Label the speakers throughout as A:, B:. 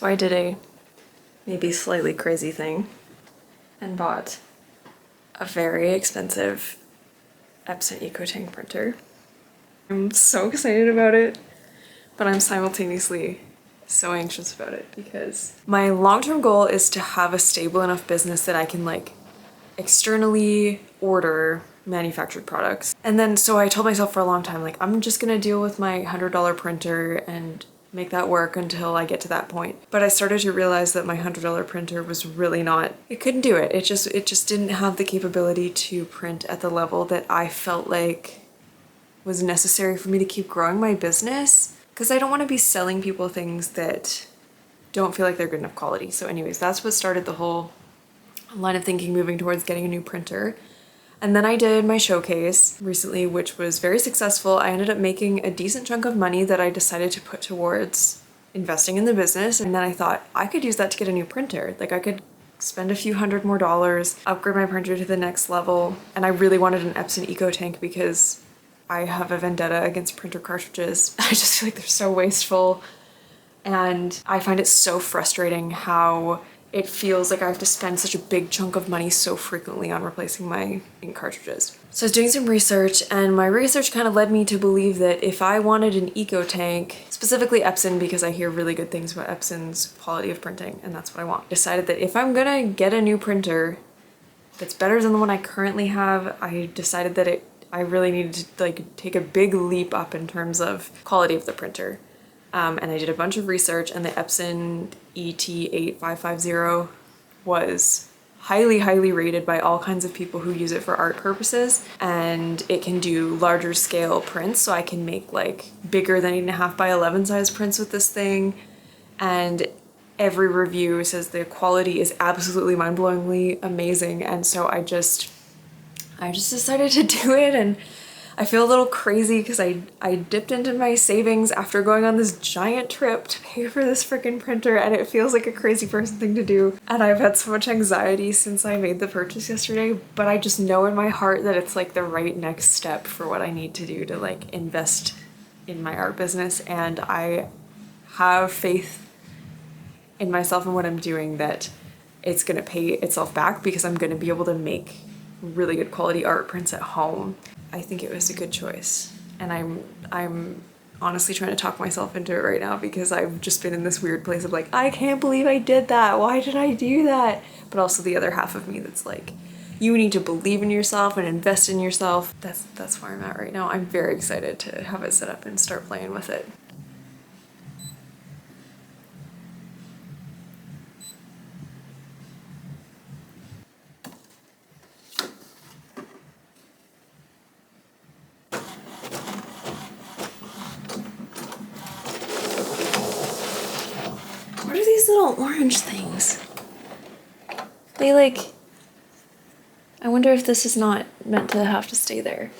A: So I did a maybe slightly crazy thing and bought a very expensive Epson EcoTank printer. I'm so excited about it, but I'm simultaneously so anxious about it because my long-term goal is to have a stable enough business that I can like externally order manufactured products. And then so I told myself for a long time, like, I'm just gonna deal with my $100 printer and make that work until I get to that point. But I started to realize that my $100 printer was really not, it couldn't do it. It just didn't have the capability to print at the level that I felt like was necessary for me to keep growing my business. Because I don't want to be selling people things that don't feel like they're good enough quality. So anyways, that's what started the whole line of thinking moving towards getting a new printer. And then I did my showcase recently, which was very successful. I ended up making a decent chunk of money that I decided to put towards investing in the business. And then I thought I could use that to get a new printer. Like I could spend a few $100 more, upgrade my printer to the next level. And I really wanted an Epson EcoTank because I have a vendetta against printer cartridges. I just feel like they're so wasteful. And I find it so frustrating how it feels like I have to spend such a big chunk of money so frequently on replacing my ink cartridges. So I was doing some research, and my research kind of led me to believe that if I wanted an EcoTank, specifically Epson, because I hear really good things about Epson's quality of printing, and that's what I want, decided that if I'm gonna get a new printer that's better than the one I currently have, I decided that I really needed to like take a big leap up in terms of quality of the printer. And I did a bunch of research, and the Epson ET8550 was highly, highly rated by all kinds of people who use it for art purposes. And it can do larger scale prints, so I can make like bigger than 8.5 by 11 size prints with this thing. And every review says the quality is absolutely mind-blowingly amazing. And so I just decided to do it, and I feel a little crazy because I dipped into my savings after going on this giant trip to pay for this freaking printer, and it feels like a crazy person thing to do. And I've had so much anxiety since I made the purchase yesterday, but I just know in my heart that it's like the right next step for what I need to do to like invest in my art business. And I have faith in myself and what I'm doing that it's gonna pay itself back because I'm gonna be able to make really good quality art prints at home. I think it was a good choice, and I'm honestly trying to talk myself into it right now because I've just been in this weird place of like, I can't believe I did that. Why did I do that? But also the other half of me that's like, you need to believe in yourself and invest in yourself. That's where I'm at right now. I'm very excited to have it set up and start playing with it. What are these little orange things? They like, I wonder if this is not meant to have to stay there.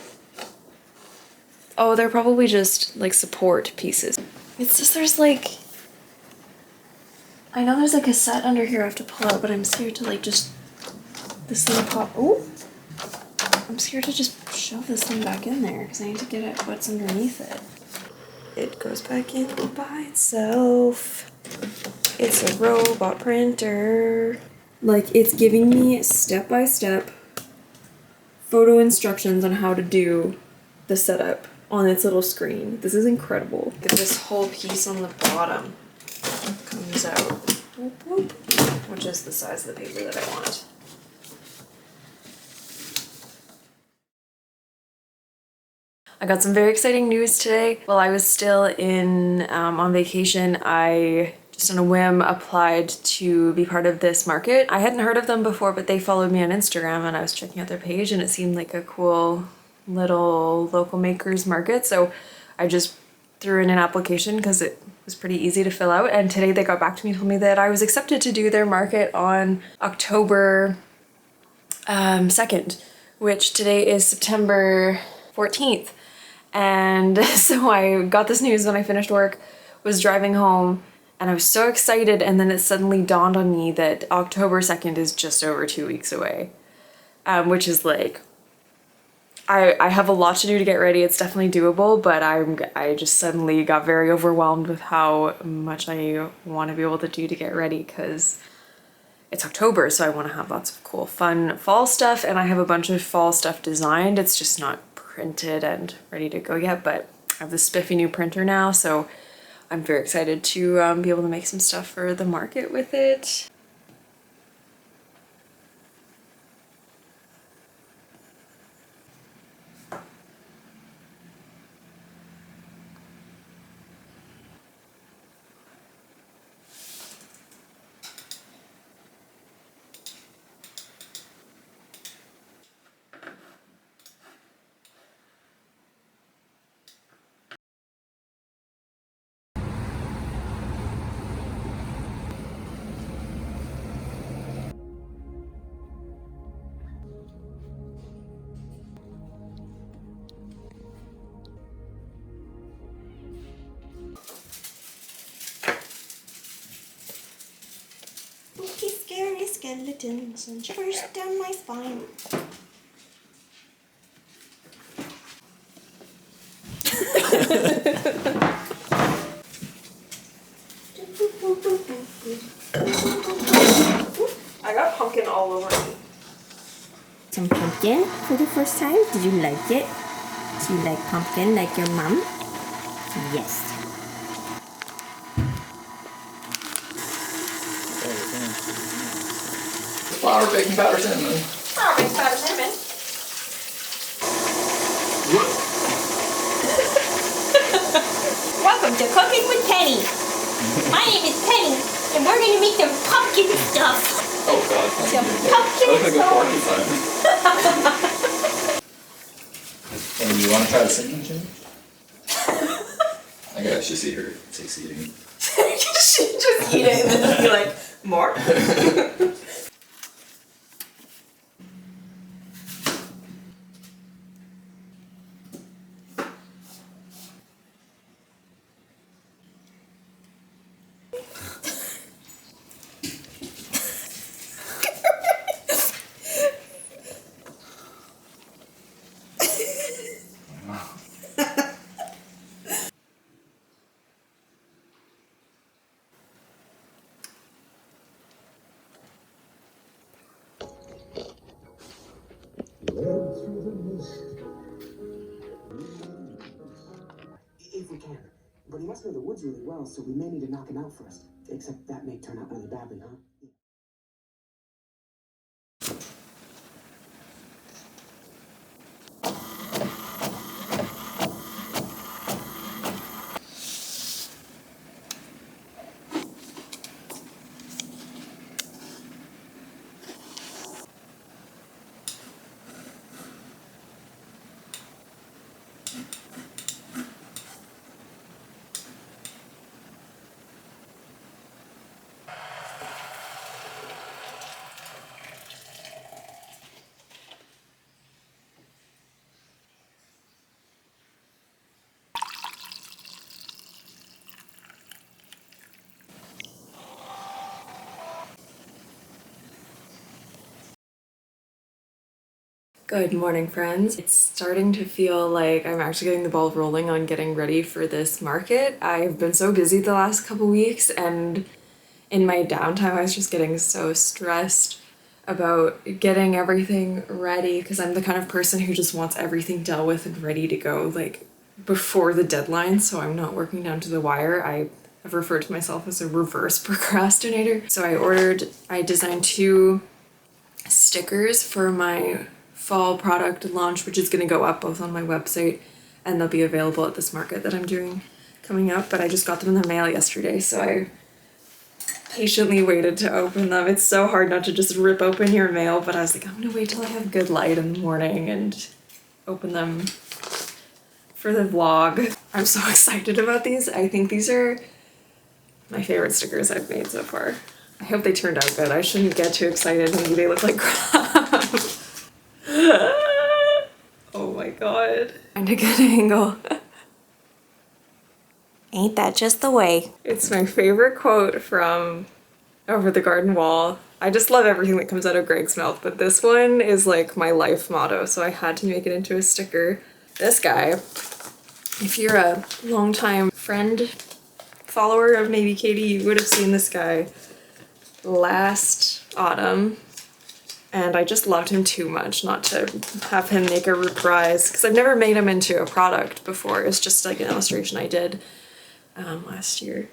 A: Oh, they're probably just like support pieces. It's just there's like, I know there's a cassette under here I have to pull out, but I'm scared to like just, this thing pop, oh! I'm scared to just shove this thing back in there because I need to get at what's underneath it. It goes back in by itself. It's a robot printer. Like, it's giving me step-by-step photo instructions on how to do the setup on its little screen. This is incredible. Get this whole piece on the bottom comes out, whoop, whoop, which is the size of the paper that I want. I got some very exciting news today. While I was still on vacation, I just on a whim applied to be part of this market. I hadn't heard of them before, but they followed me on Instagram and I was checking out their page and it seemed like a cool little local makers market. So I just threw in an application because it was pretty easy to fill out. And today they got back to me and told me that I was accepted to do their market on October 2nd, which today is September 14th. And so I got this news when I finished work, was driving home, and I was so excited, and then it suddenly dawned on me that October 2nd is just over 2 weeks away, which is like I have a lot to do to get ready. It's definitely doable, but I just suddenly got very overwhelmed with how much I want to be able to do to get ready because it's October, so I want to have lots of cool, fun fall stuff, and I have a bunch of fall stuff designed. It's just not printed and ready to go yet, but I have this spiffy new printer now, so I'm very excited to be able to make some stuff for the market with it.
B: Spooky, scary skeletons and shivers down my spine.
A: I got pumpkin all over me.
B: Some pumpkin for the first time. Did you like it? Do you like pumpkin like your mom? Yes.
C: Flour, baking powder, cinnamon.
A: Flour, baking powder, cinnamon.
B: Welcome to Cooking with Penny. My name is Penny, and we're going to make some pumpkin stuff.
C: Oh god.
B: Some pumpkin
C: That looks like a
B: stuff.
C: porcupine. And you want to try the cinnamon chili? I guess you see her succeeding.
A: She just eat it and then be like, more?
D: If we can. But he must know the woods really well, so we may need to knock him out first. Except that may turn out really badly, huh?
A: Good morning, friends. It's starting to feel like I'm actually getting the ball rolling on getting ready for this market. I've been so busy the last couple weeks, and in my downtime I was just getting so stressed about getting everything ready because I'm the kind of person who just wants everything dealt with and ready to go like before the deadline, so I'm not working down to the wire. I have referred to myself as a reverse procrastinator. So I designed 2 stickers for my fall product launch, which is going to go up both on my website and they'll be available at this market that I'm doing coming up, but I just got them in the mail yesterday, so I patiently waited to open them. It's so hard not to just rip open your mail, but I was like, I'm gonna wait till I have good light in the morning and open them for the vlog. I'm so excited about these. I think these are my favorite stickers I've made so far. I hope they turned out good. I shouldn't get too excited. Maybe they look like crap. Oh my god. Find a good angle.
B: Ain't that just the way?
A: It's my favorite quote from Over the Garden Wall I just love everything that comes out of Greg's mouth, but this one is like my life motto, so I had to make it into a sticker. This guy, if you're a longtime friend, follower of maybe Katie, you would have seen this guy last autumn, and I just loved him too much not to have him make a reprise, because I've never made him into a product before. It's just like an illustration I did last year.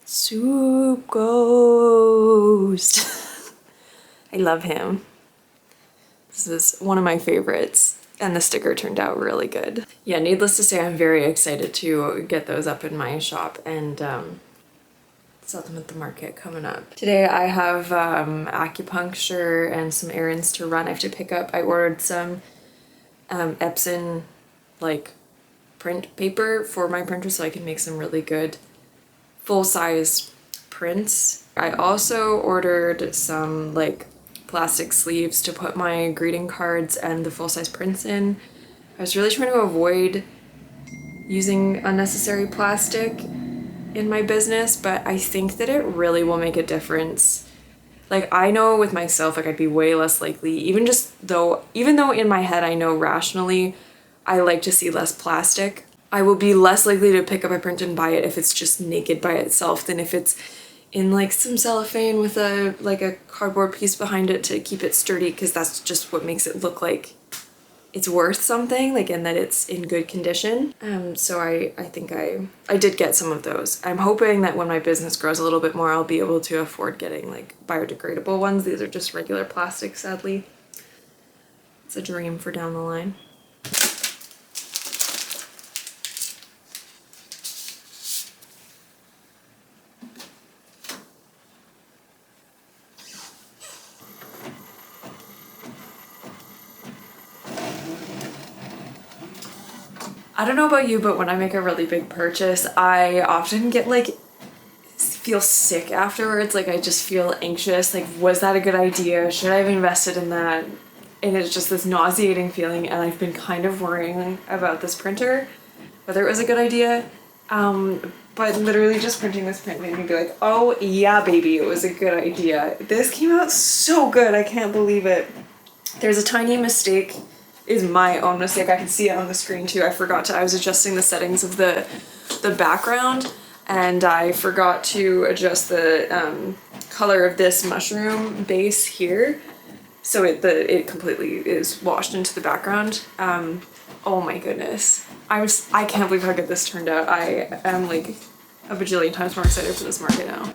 A: Soup Ghost. I love him. This is one of my favorites, and the sticker turned out really good. Yeah, needless to say, I'm very excited to get those up in my shop and sell them at the market coming up. Today I have acupuncture and some errands to run. I have to pick up. I ordered some Epson like print paper for my printer so I can make some really good full-size prints. I also ordered some like plastic sleeves to put my greeting cards and the full-size prints in. I was really trying to avoid using unnecessary plastic in my business, but I think that it really will make a difference. Like, I know with myself, like, I'd be way less likely, even though in my head I know rationally I like to see less plastic, I will be less likely to pick up a print and buy it if it's just naked by itself than if it's in like some cellophane with a cardboard piece behind it to keep it sturdy, because that's just what makes it look like it's worth something, like, and that it's in good condition. So I think I did get some of those. I'm hoping that when my business grows a little bit more, I'll be able to afford getting like biodegradable ones. These are just regular plastic, sadly. It's a dream for down the line. I don't know about you, but when I make a really big purchase, I often get like, feel sick afterwards. Like, I just feel anxious. Like, was that a good idea? Should I have invested in that? And it's just this nauseating feeling, and I've been kind of worrying about this printer, whether it was a good idea. But literally just printing this print made me be like, oh yeah, baby, it was a good idea. This came out so good, I can't believe it. There's a tiny mistake. Is my own mistake. I can see it on the screen too. I was adjusting the settings of the background, and I forgot to adjust the color of this mushroom base here, so it completely is washed into the background. Oh my goodness. I can't believe how good this turned out. I am like a bajillion times more excited for this market now.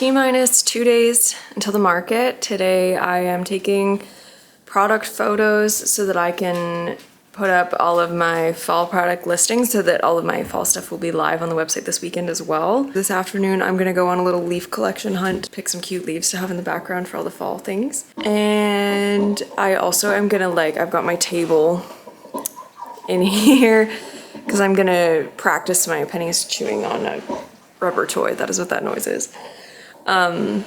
A: T-minus 2 days until the market. Today I am taking product photos so that I can put up all of my fall product listings so that all of my fall stuff will be live on the website this weekend as well. This afternoon I'm gonna go on a little leaf collection hunt, pick some cute leaves to have in the background for all the fall things. And I also am gonna I've got my table in here because I'm gonna practice my Penny's chewing on a rubber toy. That is what that noise is. I'm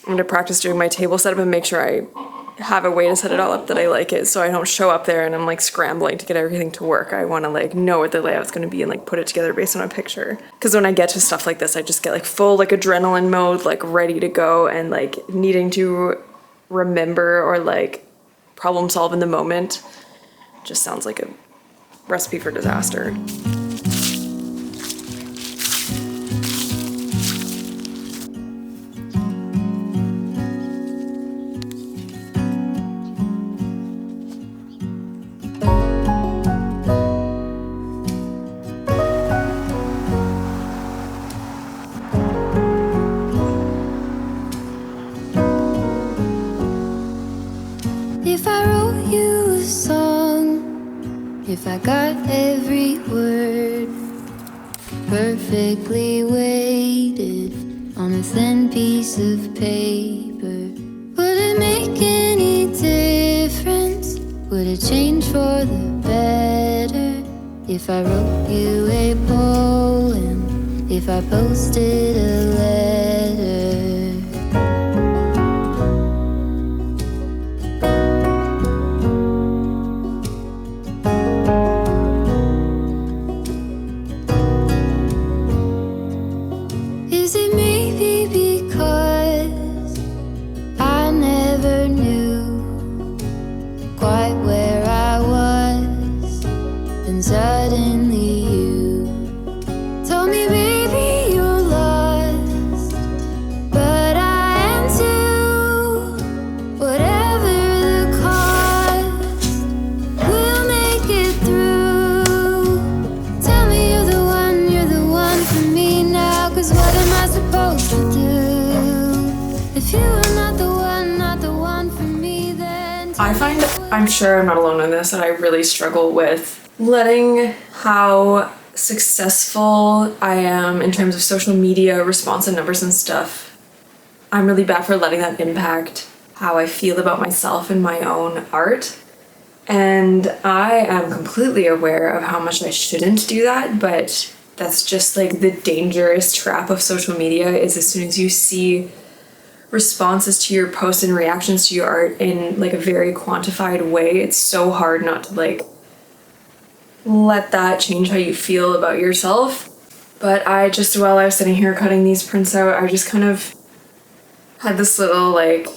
A: gonna practice doing my table setup and make sure I have a way to set it all up that I like it, so I don't show up there and I'm like scrambling to get everything to work. I want to know what the layout's going to be and like put it together based on a picture. Because when I get to stuff like this, I just get like full like adrenaline mode, like ready to go and like needing to remember or like problem solve in the moment. Just sounds like a recipe for disaster.
E: If I wrote you a song, if I got every word perfectly weighted on a thin piece of paper, would it make any difference? Would it change for the better? If I wrote you a poem, if I posted a letter? Is it maybe because I never knew quite where I was, then suddenly you told me, baby, you're lost, but I am too. Whatever the cost, we'll make it through. Tell me you're the one for me now, 'cause what am I supposed to do if you are not the one for me? Then
A: I find, I'm sure I'm not alone in this, that I really struggle with letting how successful I am in terms of social media response and numbers and stuff. I'm really bad for letting that impact how I feel about myself and my own art. And I am completely aware of how much I shouldn't do that, but that's just like the dangerous trap of social media, is as soon as you see responses to your posts and reactions to your art in like a very quantified way, it's so hard not to like let that change how you feel about yourself. But I just, while I was sitting here cutting these prints out, I just kind of had this little like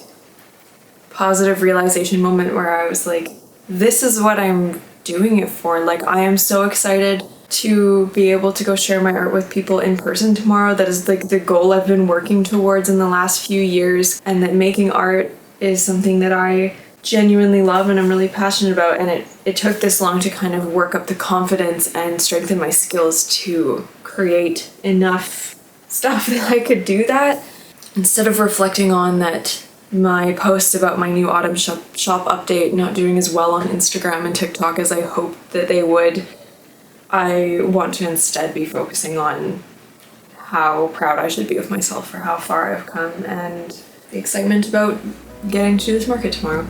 A: positive realization moment where I was like, this is what I'm doing it for. Like, I am so excited to be able to go share my art with people in person tomorrow. That is like the goal I've been working towards in the last few years, and that making art is something that I genuinely love and I'm really passionate about, and it took this long to kind of work up the confidence and strengthen my skills to create enough stuff that I could do that. Instead of reflecting on that my posts about my new autumn shop update not doing as well on Instagram and TikTok as I hoped that they would, I want to instead be focusing on how proud I should be of myself for how far I've come and the excitement about getting to this market tomorrow.